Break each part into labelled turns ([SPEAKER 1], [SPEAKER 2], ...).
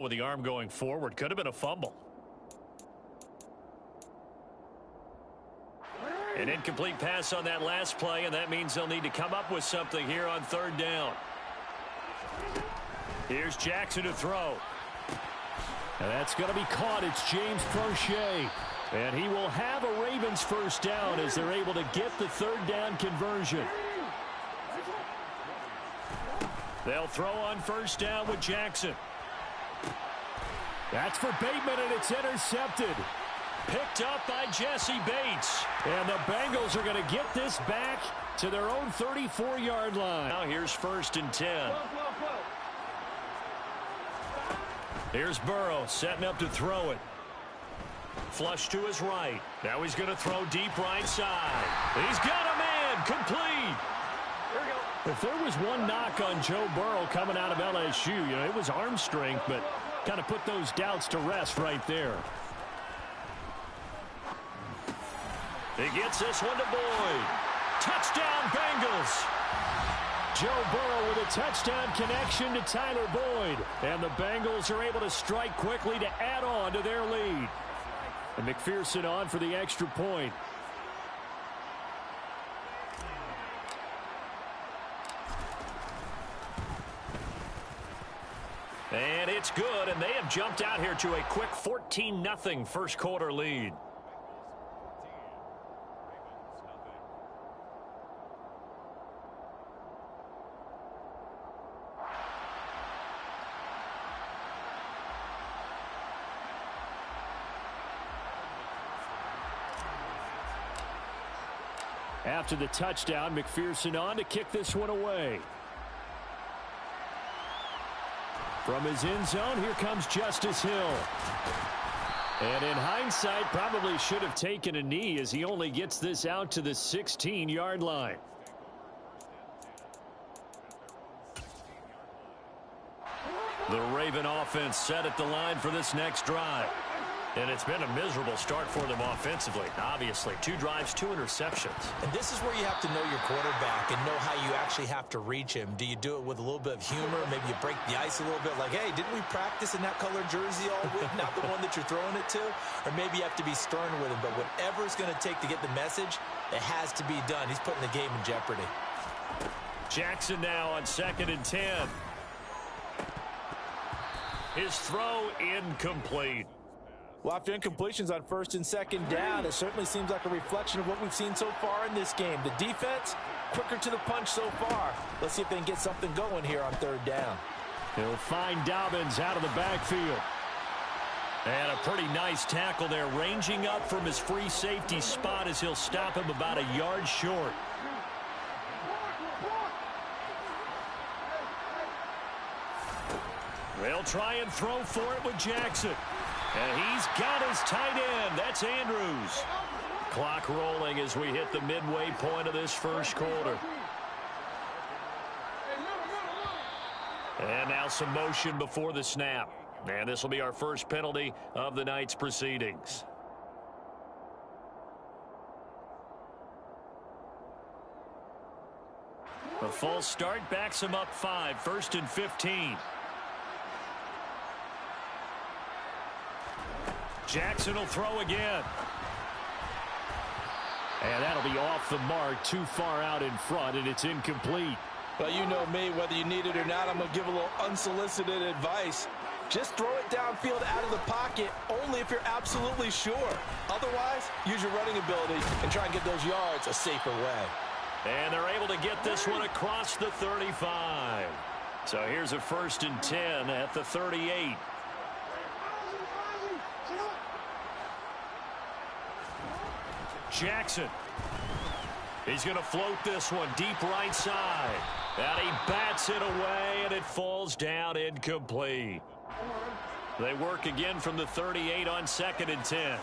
[SPEAKER 1] With the arm going forward, could have been a fumble. An incomplete pass on that last play, and that means they'll need to come up with something here on third down. Here's Jackson to throw.
[SPEAKER 2] And that's going to be caught. It's James Prochet. And he will have a Ravens first down as they're able to get the third down conversion.
[SPEAKER 1] They'll throw on first down with Jackson.
[SPEAKER 2] That's for Bateman, and it's intercepted.
[SPEAKER 1] Picked up by Jesse Bates.
[SPEAKER 2] And the Bengals are going to get this back to their own 34-yard line.
[SPEAKER 1] Now here's 1st and 10. Here's Burrow setting up to throw it. Flush to his right. Now he's going to throw deep right side. He's got a man. Complete.
[SPEAKER 2] There we go. If there was one knock on Joe Burrow coming out of LSU, it was arm strength, but kind of put those doubts to rest right there.
[SPEAKER 1] He gets this one to Boyd. Touchdown, Bengals.
[SPEAKER 2] Joe Burrow with a touchdown connection to Tyler Boyd. And the Bengals are able to strike quickly to add on to their lead. And McPherson on for the extra point.
[SPEAKER 1] And it's good, and they have jumped out here to a quick 14-0 first quarter lead.
[SPEAKER 2] After the touchdown, McPherson on to kick this one away. From his end zone, here comes Justice Hill. And in hindsight, probably should have taken a knee as he only gets this out to the 16-yard line.
[SPEAKER 1] The Raven offense set at the line for this next drive. And it's been a miserable start for them offensively. Obviously, 2 drives, 2 interceptions.
[SPEAKER 3] And this is where you have to know your quarterback and know how you actually have to reach him. Do you do it with a little bit of humor? Maybe you break the ice a little bit like, hey, didn't we practice in that color jersey all week? Not the one that you're throwing it to? Or maybe you have to be stern with him. But whatever it's going to take to get the message, it has to be done. He's putting the game in jeopardy.
[SPEAKER 1] Jackson now on 2nd and 10. His throw incomplete.
[SPEAKER 4] Well, after incompletions on 1st and 2nd down, it certainly seems like a reflection of what we've seen so far in this game. The defense, quicker to the punch so far. Let's see if they can get something going here on 3rd down.
[SPEAKER 2] He'll find Dobbins out of the backfield.
[SPEAKER 1] And a pretty nice tackle there, ranging up from his free safety spot as he'll stop him about a yard short. They'll try and throw for it with Jackson. And he's got his tight end. That's Andrews. Clock rolling as we hit the midway point of this first quarter. And now some motion before the snap. And this will be our first penalty of the night's proceedings. A false start backs him up 5, 1st and 15. Jackson will throw again.
[SPEAKER 2] And that'll be off the mark, too far out in front, and it's incomplete.
[SPEAKER 4] Well, you know me, whether you need it or not, I'm going to give a little unsolicited advice. Just throw it downfield out of the pocket, only if you're absolutely sure. Otherwise, use your running ability and try and get those yards a safer way.
[SPEAKER 1] And they're able to get this one across the 35. So here's a 1st and 10 at the 38. Jackson. He's going to float this one deep right side. And he bats it away, and it falls down incomplete. They work again from the 38 on 2nd and 10.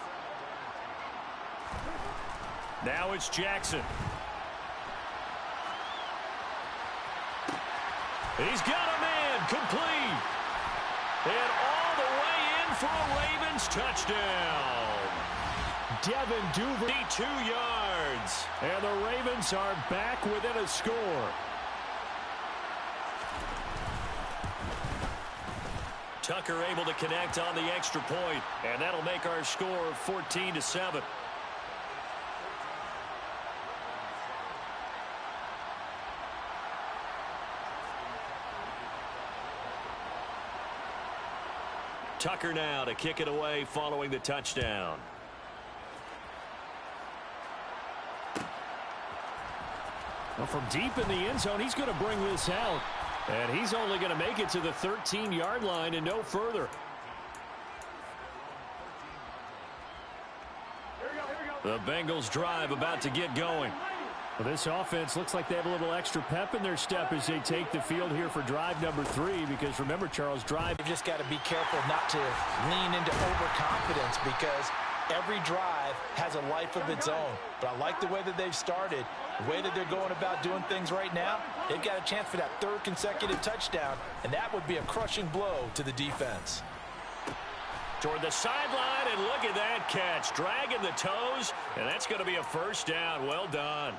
[SPEAKER 1] Now it's Jackson. He's got a man, complete. And all the way in for a Ravens touchdown.
[SPEAKER 2] Devin Duvernay,
[SPEAKER 1] 2 yards.
[SPEAKER 2] And the Ravens are back within a score.
[SPEAKER 1] Tucker able to connect on the extra point, and that'll make our score 14-7. Tucker now to kick it away following the touchdown.
[SPEAKER 2] Well, from deep in the end zone, he's going to bring this out. And he's only going to make it to the 13-yard line and no further.
[SPEAKER 1] The Bengals drive about to get going.
[SPEAKER 2] Well, this offense looks like they have a little extra pep in their step as they take the field here for drive number 3. Because remember, Charles, drive.
[SPEAKER 3] You've just got to be careful not to lean into overconfidence because every drive has a life of its own. But I like the way that they've started, the way that they're going about doing things right now. They've got a chance for that 3rd consecutive touchdown, and that would be a crushing blow to the defense.
[SPEAKER 1] Toward the sideline, and look at that catch. Dragging the toes, and that's going to be a first down. Well done.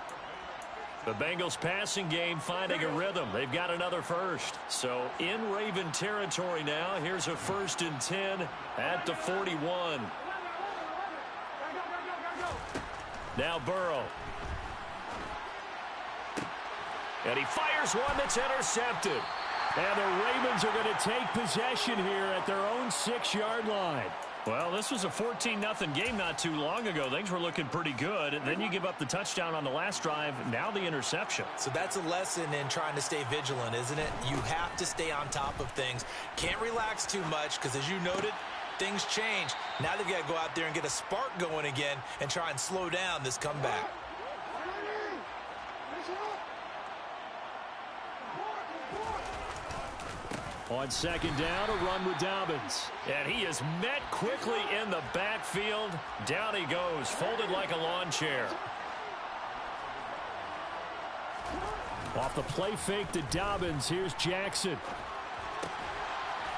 [SPEAKER 1] The Bengals passing game finding a rhythm. They've got another first. So in Raven territory now. Here's a 1st and 10 at the 41. Now Burrow. And he fires one that's intercepted.
[SPEAKER 2] And the Ravens are going to take possession here at their own 6-yard line.
[SPEAKER 1] Well, this was a 14-0 game not too long ago. Things were looking pretty good. And then you give up the touchdown on the last drive. Now the interception.
[SPEAKER 3] So that's a lesson in trying to stay vigilant, isn't it? You have to stay on top of things. Can't relax too much because, as you noted, things change. Now they've got to go out there and get a spark going again and try and slow down this comeback.
[SPEAKER 2] On 2nd down, a run with Dobbins.
[SPEAKER 1] And he is met quickly in the backfield. Down he goes, folded like a lawn chair.
[SPEAKER 2] Off the play fake to Dobbins, here's Jackson.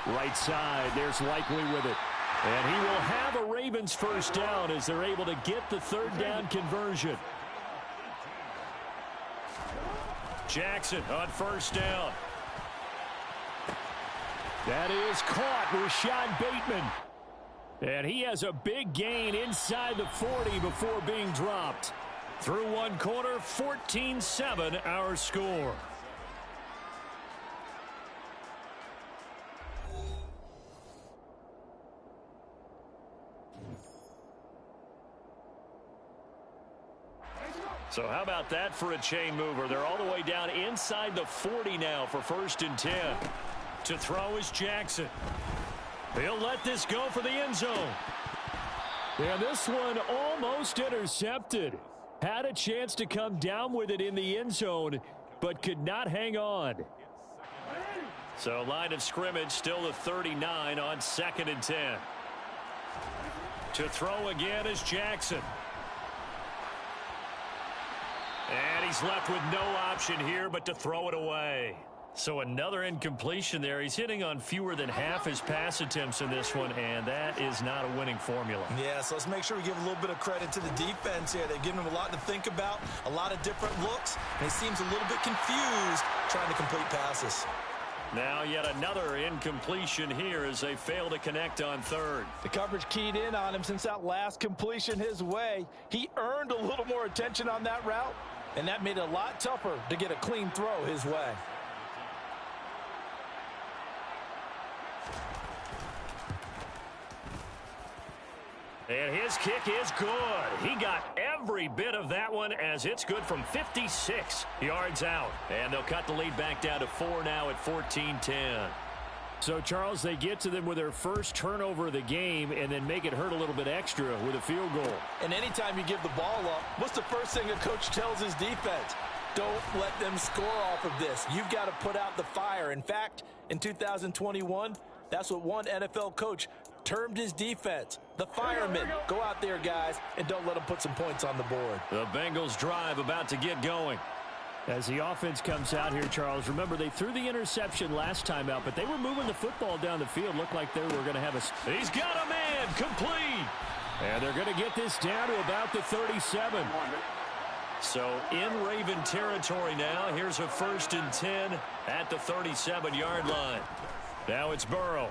[SPEAKER 2] Right side, there's Likely with it. And he will have a Ravens first down as they're able to get the 3rd down conversion.
[SPEAKER 1] Jackson on 1st down.
[SPEAKER 2] That is caught, Rashad Bateman. And he has a big gain inside the 40 before being dropped.
[SPEAKER 1] Through one quarter, 14-7 our score. So how about that for a chain mover? They're all the way down inside the 40 now for 1st and 10. To throw is Jackson. He'll let this go for the end zone.
[SPEAKER 2] And this one almost intercepted. Had a chance to come down with it in the end zone, but could not hang on.
[SPEAKER 1] So line of scrimmage still the 39 on 2nd and 10. To throw again is Jackson. And he's left with no option here but to throw it away. So another incompletion there. He's hitting on fewer than half his pass attempts in this one, and that is not a winning formula.
[SPEAKER 3] Yeah, so let's make sure we give a little bit of credit to the defense here. They've given him a lot to think about, a lot of different looks, and he seems a little bit confused trying to complete passes.
[SPEAKER 1] Now yet another incompletion here as they fail to connect on 3rd.
[SPEAKER 4] The coverage keyed in on him since that last completion his way. He earned a little more attention on that route, and that made it a lot tougher to get a clean throw his way.
[SPEAKER 1] And his kick is good. He got every bit of that one as it's good from 56 yards out. And they'll cut the lead back down to 4 now at 14-10.
[SPEAKER 2] So, Charles, they get to them with their first turnover of the game and then make it hurt a little bit extra with a field goal.
[SPEAKER 4] And anytime you give the ball up, what's the first thing a coach tells his defense? Don't let them score off of this. You've got to put out the fire. In fact, in 2021, that's what one NFL coach termed his defense, the firemen. Go out there, guys, and don't let them put some points on the board.
[SPEAKER 1] The Bengals drive about to get going.
[SPEAKER 2] As the offense comes out here, Charles, remember they threw the interception last time out, but they were moving the football down the field. Looked like they were going to have a...
[SPEAKER 1] He's got a man, complete.
[SPEAKER 2] And they're going to get this down to about the 37.
[SPEAKER 1] So in Raven territory now, here's a 1st and 10 at the 37-yard line. Now it's Burrow.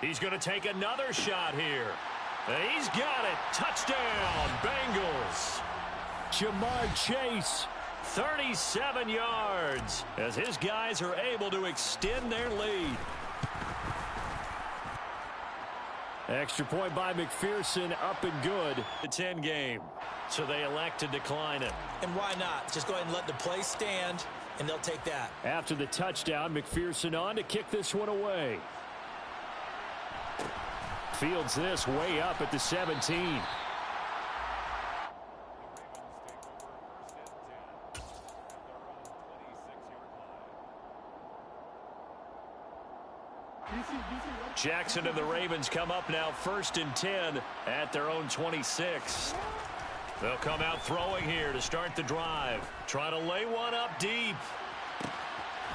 [SPEAKER 1] He's going to take another shot here. And he's got it. Touchdown, Bengals.
[SPEAKER 2] Jamar Chase.
[SPEAKER 1] 37 yards as his guys are able to extend their lead.
[SPEAKER 2] Extra point by McPherson, up and good.
[SPEAKER 1] The 10 game. So they elect to decline it.
[SPEAKER 3] And why not? Just go ahead and let the play stand, and they'll take that.
[SPEAKER 2] After the touchdown, McPherson on to kick this one away. Fields this way up at the 17.
[SPEAKER 1] Jackson and the Ravens come up now 1st and 10 at their own 26. They'll come out throwing here to start the drive. Try to lay one up deep.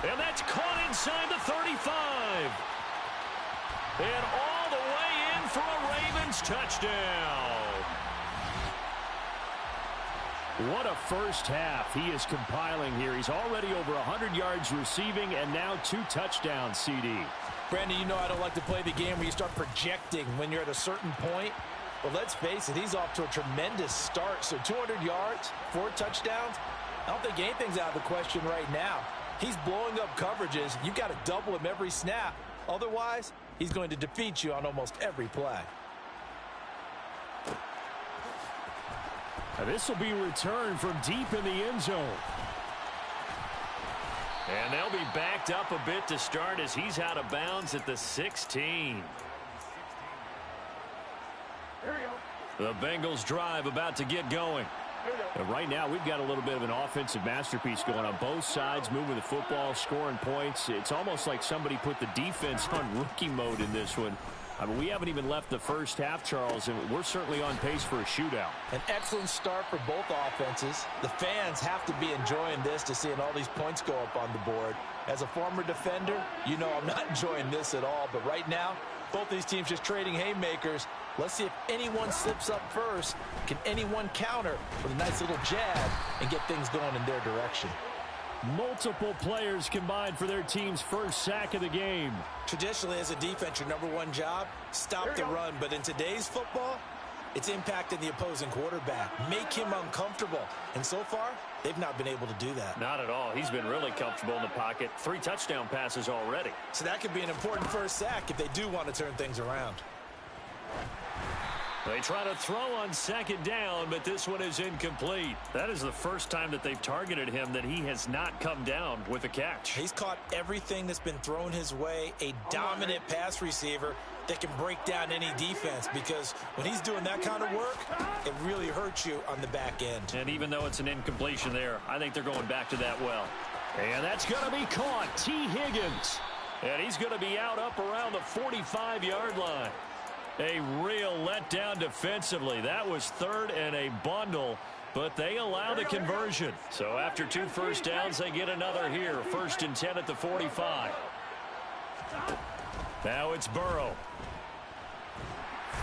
[SPEAKER 1] And that's caught inside the 35. And all the way in for a Ravens touchdown.
[SPEAKER 2] What a first half he is compiling here. He's already over 100 yards receiving and now 2 touchdowns, CD.
[SPEAKER 3] Brandon, you know I don't like to play the game where you start projecting when you're at a certain point. But let's face it, he's off to a tremendous start. So 200 yards, 4 touchdowns. I don't think anything's out of the question right now. He's blowing up coverages. You've got to double him every snap. Otherwise, he's going to defeat you on almost every play.
[SPEAKER 2] Now this will be returned from deep in the end zone.
[SPEAKER 1] And they'll be backed up a bit to start as he's out of bounds at the 16. The Bengals drive about to get going.
[SPEAKER 2] And right now we've got a little bit of an offensive masterpiece going on both sides, moving the football, scoring points. It's almost like somebody put the defense on rookie mode in this one. I mean, we haven't even left the first half, Charles, and we're certainly on pace for a shootout.
[SPEAKER 3] An excellent start for both offenses. The fans have to be enjoying this to seeing all these points go up on the board. As a former defender, you know I'm not enjoying this at all. But right now, both these teams just trading haymakers. Let's see if anyone slips up first. Can anyone counter with a nice little jab and get things going in their direction?
[SPEAKER 2] Multiple players combined for their team's first sack of the game.
[SPEAKER 3] Traditionally, as a defense, your #1 job, stop the run. But in today's football, it's impacting the opposing quarterback. Make him uncomfortable. And so far, they've not been able to do that.
[SPEAKER 1] Not at all. He's been really comfortable in the pocket. 3 touchdown passes already.
[SPEAKER 3] So that could be an important first sack if they do want to turn things around.
[SPEAKER 1] They try to throw on 2nd down, but this one is incomplete. That is the first time that they've targeted him that he has not come down with a catch.
[SPEAKER 3] He's caught everything that's been thrown his way, a dominant pass receiver that can break down any defense, because when he's doing that kind of work, it really hurts you on the back end.
[SPEAKER 1] And even though it's an incompletion there, I think they're going back to that well.
[SPEAKER 2] And that's going to be caught. T. Higgins.
[SPEAKER 1] And he's going to be out up around the 45-yard line. A real letdown defensively. That was 3rd and a bundle, but they allow the conversion. So after 2 first downs, they get another here. 1st and 10 at the 45. Now it's Burrow.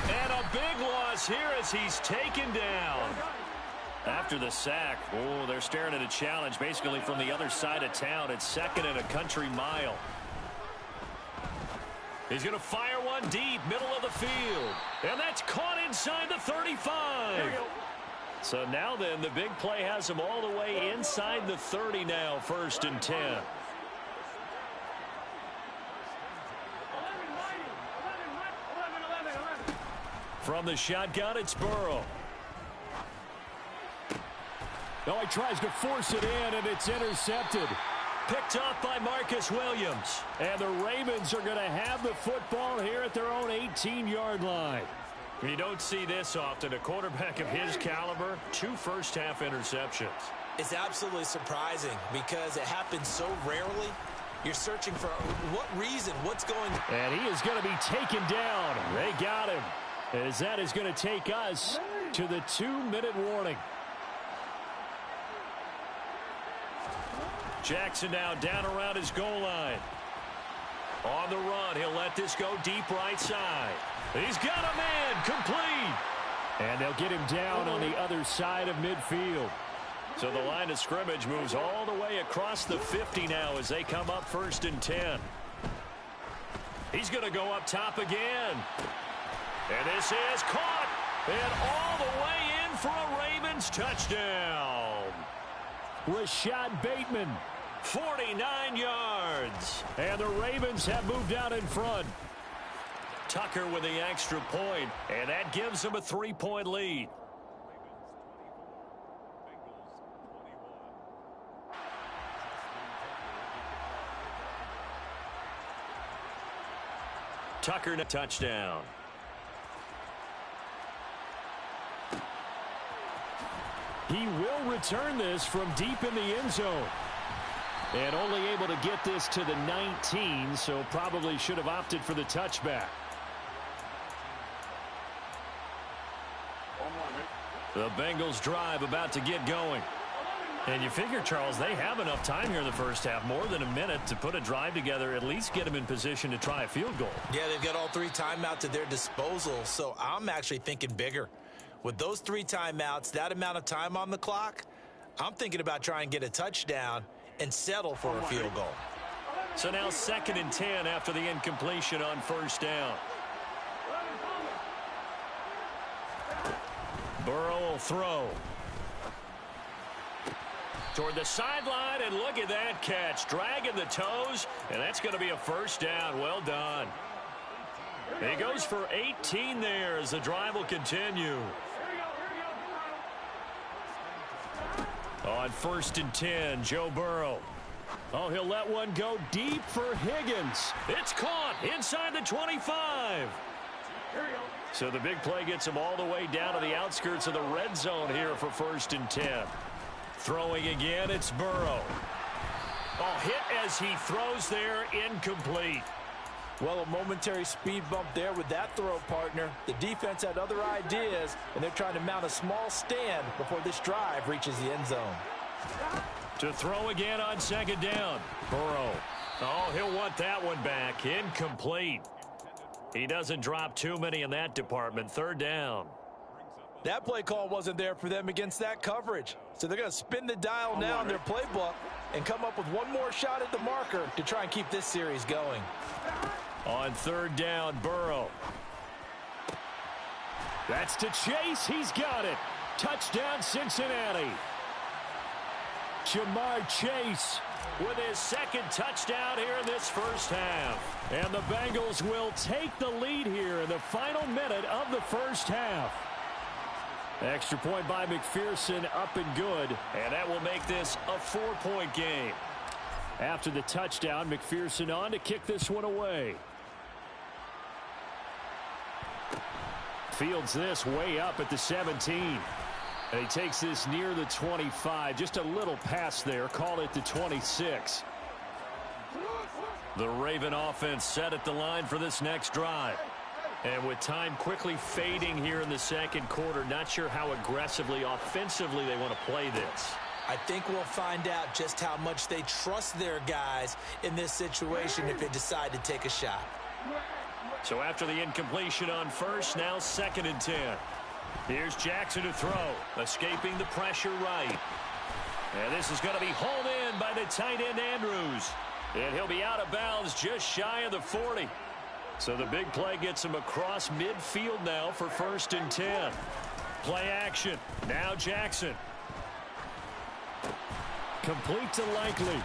[SPEAKER 1] And a big loss here as he's taken down. After the sack, oh, they're staring at a challenge basically from the other side of town. It's 2nd and a country mile. He's going to fire one deep, middle of the field. And that's caught inside the 35. So now then, the big play has him all the way inside the 30 now, 1st and 10. From the shotgun, it's Burrow.
[SPEAKER 2] No, he tries to force it in, and it's intercepted.
[SPEAKER 1] Picked off by Marcus Williams.
[SPEAKER 2] And the Ravens are going to have the football here at their own 18-yard line.
[SPEAKER 1] You don't see this often. A quarterback of his caliber, 2 first-half interceptions.
[SPEAKER 3] It's absolutely surprising because it happens so rarely. You're searching for what reason, what's going on.
[SPEAKER 2] And he is going to be taken down. They got him. As that is going to take us to the 2-minute warning.
[SPEAKER 1] Jackson now down around his goal line. On the run, he'll let this go deep right side. He's got a man, complete.
[SPEAKER 2] And they'll get him down on the other side of midfield.
[SPEAKER 1] So the line of scrimmage moves all the way across the 50 now as they come up 1st and 10. He's going to go up top again. And this is caught. And all the way in for a Ravens touchdown.
[SPEAKER 2] Rashad Bateman.
[SPEAKER 1] 49 yards.
[SPEAKER 2] And the Ravens have moved out in front.
[SPEAKER 1] Tucker with the extra point, and that gives them a 3-point lead. Tucker, a touchdown.
[SPEAKER 2] He will return this from deep in the end zone. And only able to get this to the 19, so probably should have opted for the touchback.
[SPEAKER 1] The Bengals drive about to get going.
[SPEAKER 2] And you figure, Charles, they have enough time here in the first half, more than a minute, to put a drive together, at least get them in position to try a field goal.
[SPEAKER 3] Yeah, they've got all 3 timeouts at their disposal, so I'm actually thinking bigger. With those 3 timeouts, that amount of time on the clock, I'm thinking about trying to get a touchdown and settle for a field goal.
[SPEAKER 1] So now 2nd and 10 after the incompletion on first down. Burrow will throw. Toward the sideline, and look at that catch. Dragging the toes, and that's going to be a first down. Well done. He goes for 18 there as the drive will continue. On 1st and 10, Joe Burrow.
[SPEAKER 2] Oh, he'll let one go deep for Higgins.
[SPEAKER 1] It's caught inside the 25.
[SPEAKER 2] So the big play gets him all the way down to the outskirts of the red zone here for 1st and 10.
[SPEAKER 1] Throwing again, it's Burrow. Oh, hit as he throws there, incomplete.
[SPEAKER 4] Well, a momentary speed bump there with that throw, partner. The defense had other ideas, and they're trying to mount a small stand before this drive reaches the end zone.
[SPEAKER 1] To throw again on 2nd down. Burrow. Oh, he'll want that one back. Incomplete. He doesn't drop too many in that department. 3rd down.
[SPEAKER 4] That play call wasn't there for them against that coverage. So they're going to spin the dial now in their playbook and come up with one more shot at the marker to try and keep this series going.
[SPEAKER 1] On 3rd down, Burrow.
[SPEAKER 2] That's to Chase. He's got it. Touchdown, Cincinnati. Jamar Chase
[SPEAKER 1] with his 2nd touchdown here in this first half.
[SPEAKER 2] And the Bengals will take the lead here in the final minute of the first half. Extra point by McPherson, up and good.
[SPEAKER 1] And that will make this a 4-point game.
[SPEAKER 2] After the touchdown, McPherson on to kick this one away. Fields this way up at the 17. And he takes this near the 25. Just a little pass there. Call it the 26.
[SPEAKER 1] The Raven offense set at the line for this next drive. And with time quickly fading here in the 2nd quarter, not sure how aggressively, offensively they want to play this.
[SPEAKER 3] I think we'll find out just how much they trust their guys in this situation if they decide to take a shot.
[SPEAKER 1] So after the incompletion on 1st, now 2nd and 10. Here's Jackson to throw, escaping the pressure right. And this is going to be hauled in by the tight end Andrews. And he'll be out of bounds just shy of the 40. So the big play gets him across midfield now for 1st and 10. Play action. Now Jackson.
[SPEAKER 2] Complete to Likely.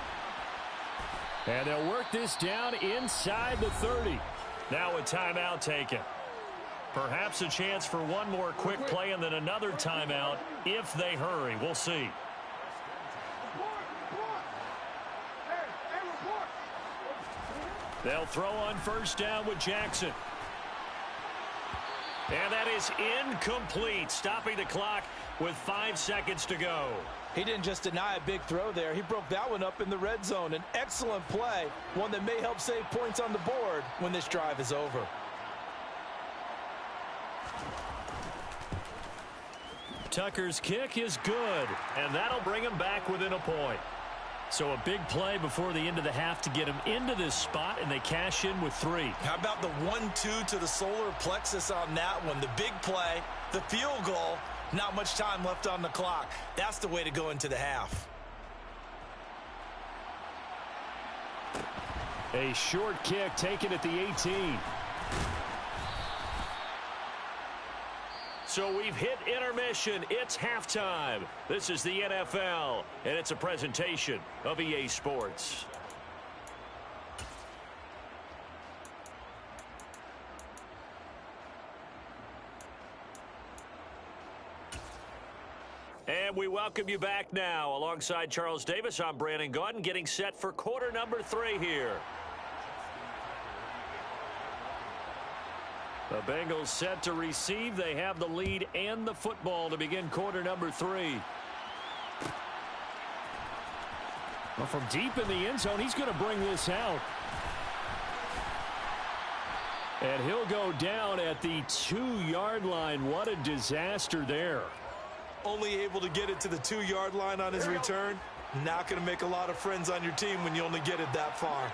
[SPEAKER 2] And they'll work this down inside the 30.
[SPEAKER 1] Now a timeout taken. Perhaps a chance for one more quick play and then another timeout if they hurry. We'll see. They'll throw on 1st down with Jackson. And that is incomplete, stopping the clock with 5 seconds to go.
[SPEAKER 4] He didn't just deny a big throw there. He broke that one up in the red zone. An excellent play, one that may help save points on the board when this drive is over.
[SPEAKER 1] Tucker's kick is good, and that'll bring him back within a point. So a big play before the end of the half to get him into this spot, and they cash in with 3.
[SPEAKER 3] How about the 1-2 to the solar plexus on that one? The big play, the field goal, not much time left on the clock. That's the way to go into the half.
[SPEAKER 2] A short kick taken at the 18.
[SPEAKER 1] So we've hit intermission. It's halftime. This is the NFL, and it's a presentation of EA Sports. And we welcome you back now. Alongside Charles Davis, I'm Brandon Gaudin, getting set for quarter number 3 here.
[SPEAKER 2] The Bengals set to receive. They have the lead and the football to begin quarter number 3. Well, from deep in the end zone, he's going to bring this out. And he'll go down at the 2-yard line. What a disaster there.
[SPEAKER 3] Only able to get it to the 2-yard line on his return. Not going to make a lot of friends on your team when you only get it that far.